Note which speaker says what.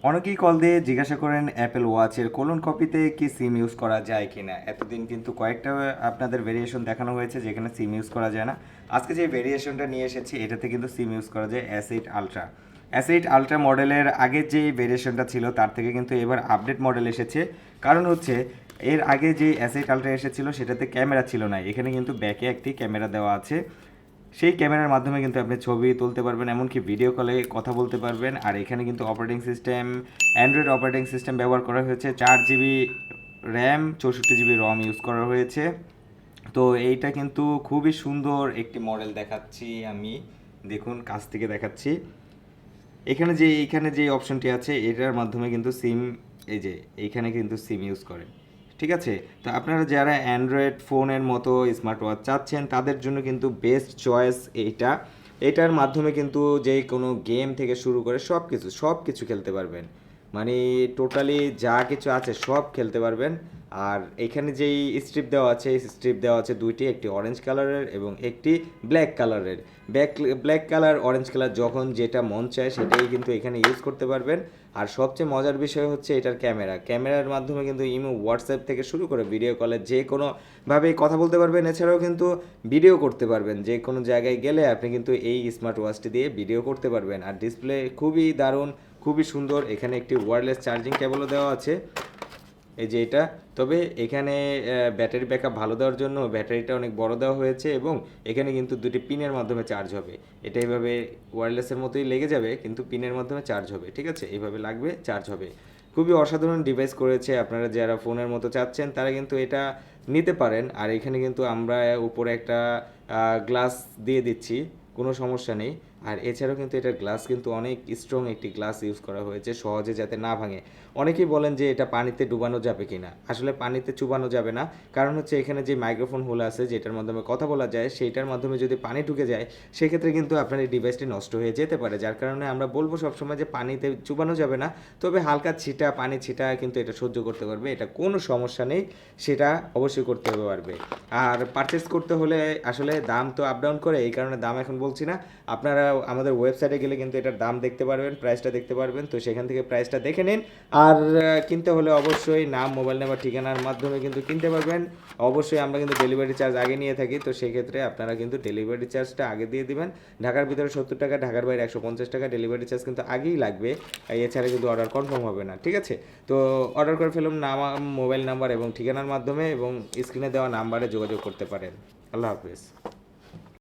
Speaker 1: অনেকেই কল দিয়ে জিজ্ঞাসা করেন অ্যাপেল ওয়াচের কোলন কপিতে কি সিম ইউজ করা যায় কি না। এতদিন কিন্তু কয়েকটা আপনাদের ভেরিয়েশন দেখানো হয়েছে যেখানে সিম ইউজ করা যায় না। আজকে যে ভেরিয়েশনটা নিয়ে এসেছি এটাতে কিন্তু সিম ইউজ করা যায় S8 আলট্রা। S8 আলট্রা মডেলের আগের যে ভেরিয়েশনটা ছিল তার থেকে কিন্তু এবার আপডেট মডেল এসেছে। কারণ হচ্ছে এর আগে যে S8 আলট্রা এসেছিল সেটাতে ক্যামেরা ছিল না, এখানে কিন্তু ব্যাকে একটি ক্যামেরা দেওয়া আছে। সেই ক্যামেরার মাধ্যমে কিন্তু আপনি ছবি তুলতে পারবেন, এমনকি ভিডিও কলে কথা বলতে পারবেন। আর এখানে কিন্তু operating system Android operating system ব্যবহার করা হয়েছে, 4 GB RAM 64 GB ROM use করা হয়েছে। তো এইটা কিন্তু খুবই সুন্দর একটি মডেল দেখাচ্ছি আমি, দেখুন কাছ থেকে দেখাচ্ছি। এইখানে যে অপশনটি আছে এটার মাধ্যমে কিন্তু সিম, এই যে এইখানে কিন্তু সিম ইউজ করে। ঠিক আছে, তো আপনারা যারা অ্যান্ড্রয়েড ফোনের মতো স্মার্ট ওয়াচ চাচ্ছেন তাদের জন্য কিন্তু বেস্ট চয়েস এইটা। এটার মাধ্যমে কিন্তু যে কোনো গেম থেকে শুরু করে সব কিছু খেলতে পারবেন। মানে টোটালি যা কিছু আছে সব খেলতে পারবেন। আর এখানে যেই স্ট্রিপ দেওয়া আছে দুইটি, একটি অরেঞ্জ কালারের এবং একটি ব্ল্যাক কালারের। ব্ল্যাক কালার অরেঞ্জ কালার যখন যেটা মন চায় সেটাই কিন্তু এখানে ইউজ করতে পারবেন। আর সবচেয়ে মজার বিষয় হচ্ছে এটার ক্যামেরার মাধ্যমে কিন্তু ইমো হোয়াটসঅ্যাপ থেকে শুরু করে ভিডিও কলে যে কোনোভাবেই কথা বলতে পারবেন। এছাড়াও কিন্তু ভিডিও করতে পারবেন, যে কোনো জায়গায় গেলে আপনি কিন্তু এই স্মার্ট ওয়াচটি দিয়ে ভিডিও করতে পারবেন। আর ডিসপ্লে খুবই দারুণ, খুবই সুন্দর। এখানে একটি ওয়্যারলেস চার্জিং কেবলও দেওয়া আছে, এই যে এটা। তবে এখানে ব্যাটারি ব্যাকআপ ভালো দেওয়ার জন্য ব্যাটারিটা অনেক বড় দেওয়া হয়েছে এবং এখানে কিন্তু দুটি পিনের মাধ্যমে চার্জ হবে। এটা এইভাবে ওয়্যারলেসের মতোই লেগে যাবে কিন্তু পিনের মাধ্যমে চার্জ হবে। ঠিক আছে, এইভাবে লাগবে, চার্জ হবে। খুবই অসাধারণ ডিভাইস করেছে, আপনারা যারা ফোনের মতো চাচ্ছেন তারা কিন্তু এটা নিতে পারেন। আর এখানে কিন্তু আমরা উপরে একটা গ্লাস দিয়ে দিচ্ছি, কোনো সমস্যা নেই। আর এছাড়াও কিন্তু এটার গ্লাস কিন্তু অনেক স্ট্রং একটি গ্লাস ইউজ করা হয়েছে, সহজে যাতে না ভাঙে। অনেকেই বলেন যে এটা পানিতে ডুবানো যাবে কি না, আসলে পানিতে চুবানো যাবে না। কারণ হচ্ছে এখানে যে মাইক্রোফোন হোল আছে যেটার মাধ্যমে কথা বলা যায়, সেইটার মাধ্যমে যদি পানি ঢুকে যায় সেক্ষেত্রে কিন্তু আপনার এই ডিভাইসটি নষ্ট হয়ে যেতে পারে। যার কারণে আমরা বলবো সবসময় যে পানিতে চুবানো যাবে না, তবে হালকা পানি ছিটা কিন্তু এটা সহ্য করতে পারবে, এটা কোনো সমস্যা নেই, সেটা অবশ্যই করতে পারবে। আর পারচেস করতে হলে আসলে দাম তো আপ ডাউন করে, এই কারণে দাম এখন বলছি না। আপনারা আমাদের ওয়েবসাইটে গেলে কিন্তু এটার দাম দেখতে পারবেন, প্রাইসটা দেখতে পারবেন, তো সেখান থেকে প্রাইসটা দেখে নিন। আর কিনতে হলে অবশ্যই নাম, মোবাইল নাম্বার, ঠিকানার মাধ্যমে কিন্তু কিনতে পারবেন। অবশ্যই আমরা কিন্তু ডেলিভারি চার্জ আগে নিয়ে থাকি, তো সেক্ষেত্রে আপনারা কিন্তু ডেলিভারি চার্জটা আগে দিয়ে দিবেন। ঢাকার ভিতরে 70 টাকা, ঢাকার বাইরে 150 টাকা ডেলিভারি চার্জ কিন্তু আগেই লাগবে। এছাড়া কিন্তু অর্ডার কনফার্ম হবে না। ঠিক আছে, তো অর্ডার করে ফেলুন নাম, মোবাইল নাম্বার এবং ঠিকানার মাধ্যমে, এবং স্ক্রিনে দেওয়া নাম্বারে যোগাযোগ করতে পারেন। আল্লাহ হাফিজ।